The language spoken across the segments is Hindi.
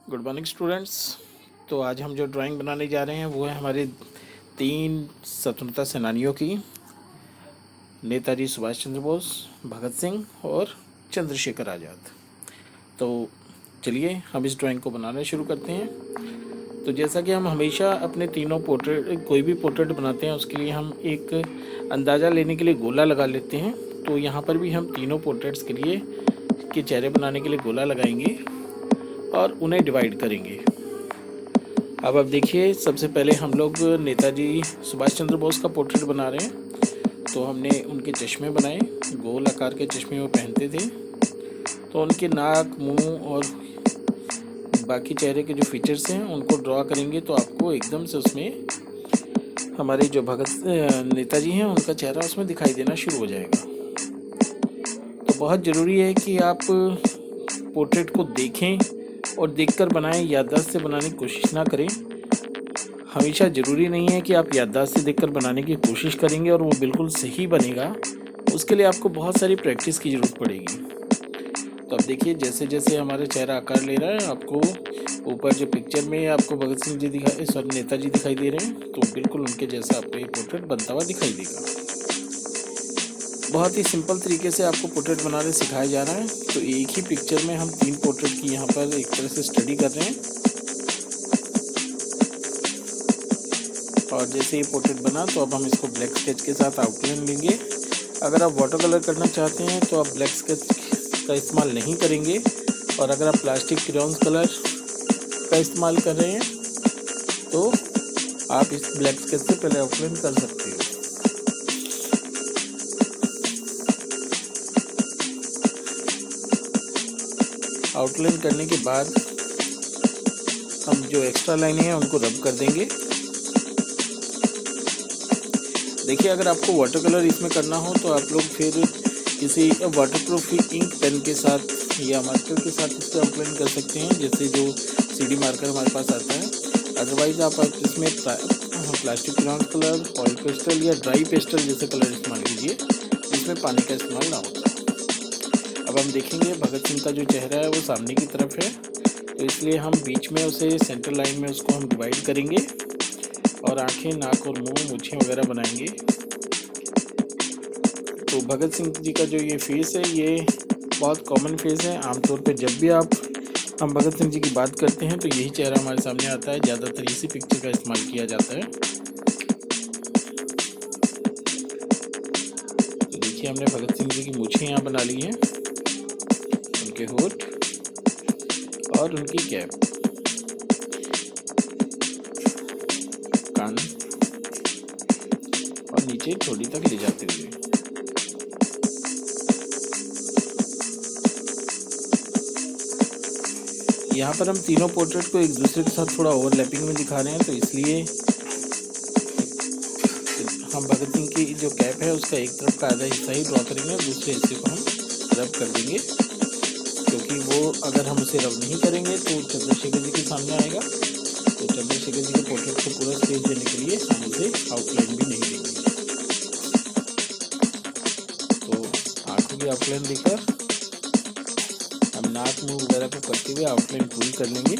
Good morning students. तो आज हम जो ड्राइंग बनाने जा रहे हैं वो है हमारे 3 स्वतंत्रता सेनानियों की, नेताजी सुभाष चंद्र बोस, भगत सिंह और चंद्रशेखर आज़ाद। तो चलिए हम इस ड्राइंग को बनाना शुरू करते हैं। तो जैसा कि हम हमेशा अपने तीनों पोर्ट्रेट, कोई भी पोर्ट्रेट बनाते हैं उसके लिए हम एक अंदाज़ा लेने के लिए गोला लगा लेते हैं। तो यहाँ पर भी हम तीनों पोर्ट्रेट्स के लिए के चेहरे बनाने के लिए गोला लगाएंगे और उन्हें डिवाइड करेंगे। अब आप देखिए, सबसे पहले हम लोग नेताजी सुभाष चंद्र बोस का पोर्ट्रेट बना रहे हैं। तो हमने उनके चश्मे बनाए, गोल आकार के चश्मे वो पहनते थे। तो उनके नाक, मुंह और बाकी चेहरे के जो फीचर्स हैं उनको ड्रॉ करेंगे। तो आपको एकदम से उसमें हमारे जो नेताजी हैं उनका चेहरा उसमें दिखाई देना शुरू हो जाएगा। तो बहुत ज़रूरी है कि आप पोर्ट्रेट को देखें और देखकर बनाएं, याददाश्त से बनाने की कोशिश ना करें। हमेशा ज़रूरी नहीं है कि आप याददाश्त से देखकर बनाने की कोशिश करेंगे और वो बिल्कुल सही बनेगा। उसके लिए आपको बहुत सारी प्रैक्टिस की ज़रूरत पड़ेगी। तो अब देखिए, जैसे जैसे हमारा चेहरा आकार ले रहा है, आपको ऊपर जो पिक्चर में आपको भगत सिंह जी नेताजी दिखाई दे रहे हैं, तो बिल्कुल उनके जैसा आपको ये पोर्ट्रेट बनता हुआ दिखाई देगा। बहुत ही सिंपल तरीके से आपको पोर्ट्रेट बनाने सिखाया जा रहा है। तो एक ही पिक्चर में हम 3 पोर्ट्रेट की यहाँ पर एक तरह से स्टडी कर रहे हैं। और जैसे ये पोर्ट्रेट बना तो अब हम इसको ब्लैक स्केच के साथ आउटलाइन लेंगे। अगर आप वाटर कलर करना चाहते हैं तो आप ब्लैक स्केच का इस्तेमाल नहीं करेंगे, और अगर आप प्लास्टिक क्रेयॉन्स कलर का इस्तेमाल कर रहे हैं तो आप इस ब्लैक स्केच से पहले आउटलाइन कर सकते हो। आउटलाइन करने के बाद हम जो एक्स्ट्रा लाइनें हैं उनको रब कर देंगे। देखिए, अगर आपको वाटर कलर इसमें करना हो तो आप लोग फिर किसी वाटरप्रूफ इंक पेन के साथ या मार्कर के साथ इसको आउटलाइन कर सकते हैं, जैसे जो CD मार्कर हमारे पास आता है। अदरवाइज़ आप इसमें plastic crayons colour, oil pastel या ड्राई पेस्टल जैसे कलर इस्तेमाल कीजिए जिसमें पानी का इस्तेमाल ना होता। अब हम देखेंगे भगत सिंह का जो चेहरा है वो सामने की तरफ है, तो इसलिए हम बीच में उसे सेंटर लाइन में उसको हम डिवाइड करेंगे और आंखें, नाक और मुंह, मूंछें वगैरह बनाएंगे। तो भगत सिंह जी का जो ये फेस है ये बहुत कॉमन फेस है। आमतौर पे जब भी हम भगत सिंह जी की बात करते हैं तो यही चेहरा हमारे सामने आता है। ज़्यादातर इसी पिक्चर का इस्तेमाल किया जाता है। तो देखिए, हमने भगत सिंह जी की मूंछें यहाँ बना ली हैं, उनके होठ और उनकी कैप, कान और नीचे ठोड़ी तक ले जाते हुए। यहाँ पर हम तीनों पोर्ट्रेट को एक दूसरे के साथ थोड़ा ओवरलैपिंग में दिखा रहे हैं, तो इसलिए हम भगत सिंह की जो कैप है उसका एक तरफ का आधा हिस्सा ही ड्रॉ करेंगे और दूसरे हिस्से को हम रब कर देंगे, क्योंकि वो अगर हम उसे रब नहीं करेंगे तो चंद्रशेखर जी के सामने आएगा। तो चंद्रशेखर जी के पोर्ट्रेट को पूरा स्पेस देने के लिए हम उसे आउटलाइन भी नहीं देंगे। तो आँखों की आउटलाइन देकर हम नाक, मुंह वगैरह को करते हुए आउटलाइन पूरी कर लेंगे।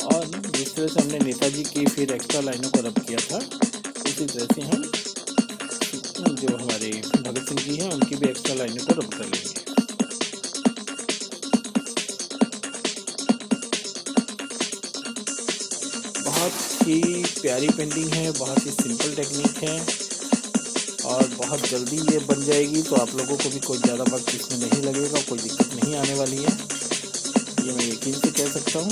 और जिस तरह से हमने नेताजी की फिर एक्स्ट्रा लाइनों को रब किया था, इसी तरह से हम जो हमारे भगत सिंह जी हैं उनकी भी एक्स्ट्रा लाइनों को रब कर लेंगे। बहुत ही प्यारी पेंटिंग है, बहुत ही सिंपल टेक्निक है और बहुत जल्दी ये बन जाएगी। तो आप लोगों को भी कोई ज़्यादा वक्त इसमें नहीं लगेगा, कोई दिक्कत नहीं आने वाली है, ये मैं यकीन से कह सकता हूँ।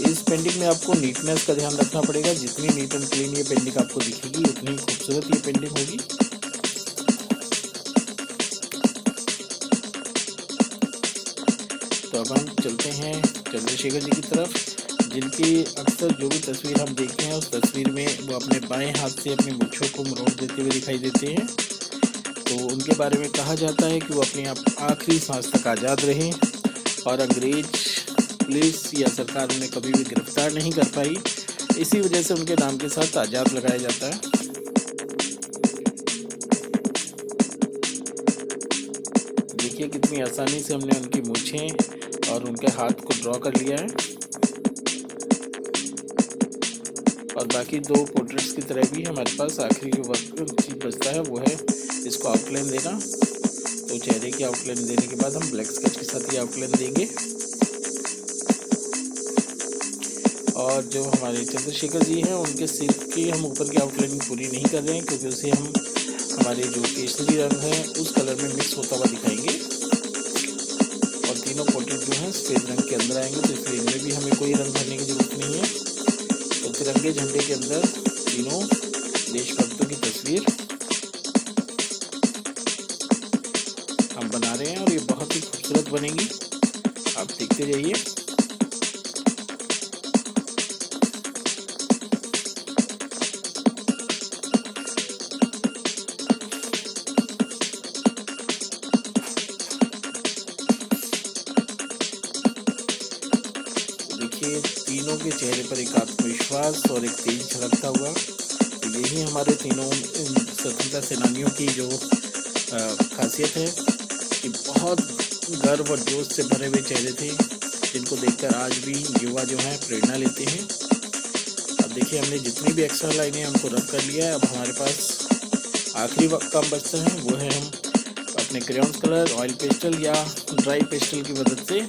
इस पेंटिंग में आपको नीटनेस का ध्यान रखना पड़ेगा। जितनी नीट एंड क्लीन ये पेंटिंग आपको दिखेगी उतनी खूबसूरत ये पेंटिंग होगी। तो अब हम चलते हैं चंद्रशेखर जी की तरफ, जिनकी अक्सर जो भी तस्वीर हम देखते हैं उस तस्वीर में वो अपने बाएं हाथ से अपनी मूंछों को मरोड़ देते हुए दिखाई देते हैं। तो उनके बारे में कहा जाता है कि वो अपने आखिरी सांस तक आज़ाद रहे और अंग्रेज पुलिस या सरकार उन्हें कभी भी गिरफ्तार नहीं कर पाई। इसी वजह से उनके नाम के साथ आज़ाद लगाया जाता है। देखिए कितनी आसानी से हमने उनकी मूँछें और उनके हाथ को ड्रॉ कर लिया है। और बाकी दो पोर्ट्रेट्स की तरह भी हमारे पास आखिरी वर्क चीज़ बचता है, वो है इसको आउटलाइन देना। तो चेहरे की आउटलाइन देने के बाद हम ब्लैक स्केच के साथ ही आउटलाइन देंगे। और जो हमारे चंद्रशेखर जी हैं उनके सिर की हम ऊपर की आउटलाइन पूरी नहीं कर रहे हैं, क्योंकि उसे हम हमारे जो केसरी रंग है उस कलर में मिक्स होता हुआ दिखाएंगे। और तीनों पोर्ट्रेट जो हैं सफ़ेद रंग के अंदर आएंगे, तो इसलिए इनमें भी हमें कोई रंग भरने की ज़रूरत नहीं है। तो तिरंगे झंडे के अंदर तीनों देशभक्तों की तस्वीर हम बना रहे हैं और ये बहुत ही खूबसूरत बनेगी, आप देखते जाइए। देखिए तीनों के चेहरे पर एक आत्मविश्वास और एक तेज झलकता हुआ। तो यही हमारे तीनों स्वतंत्रता सेनानियों की जो खासियत है कि बहुत गर्व और जोश से भरे हुए चेहरे थे, जिनको देखकर आज भी युवा जो हैं प्रेरणा लेते हैं। अब देखिए हमने जितनी भी एक्स्ट्रा लाइनें हमको रब कर लिया है, अब हमारे पास आखिरी काम बचता है, वो है हम अपने क्रेयॉन्स कलर, ऑयल पेस्टल या ड्राई पेस्टल की मदद से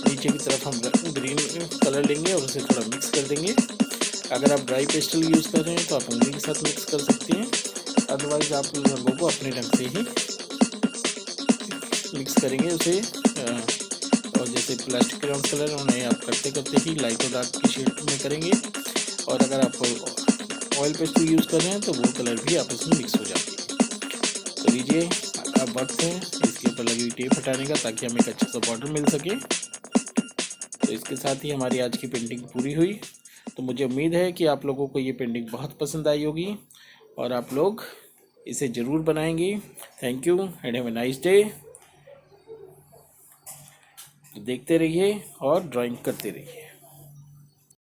नीचे की तरफ हम ग्रीन कलर लेंगे और उसे थोड़ा मिक्स कर देंगे। अगर आप ड्राई पेस्टल यूज़ कर रहे हैं तो आप उंगली के साथ मिक्स कर सकते हैं, अदरवाइज़ आप रंगों को अपने ढंग से ही मिक्स करेंगे उसे। और जैसे प्लास्टिक क्रेयॉन कलर उन्हें आप करते करते ही लाइट और डार्क की शेड में करेंगे, और अगर आप ऑयल पेस्टल यूज़ कर रहे हैं तो वो कलर भी आपस में मिक्स हो जाती है। तो लीजिए अब वक्त है इसके ऊपर लगी हुई टेप हटाने का, ताकि हमें एक अच्छा सा बॉर्डर मिल सके। तो इसके साथ ही हमारी आज की पेंटिंग पूरी हुई। तो मुझे उम्मीद है कि आप लोगों को ये पेंटिंग बहुत पसंद आई होगी और आप लोग इसे ज़रूर बनाएंगे। Thank you and have a nice day. देखते रहिए और ड्राइंग करते रहिए।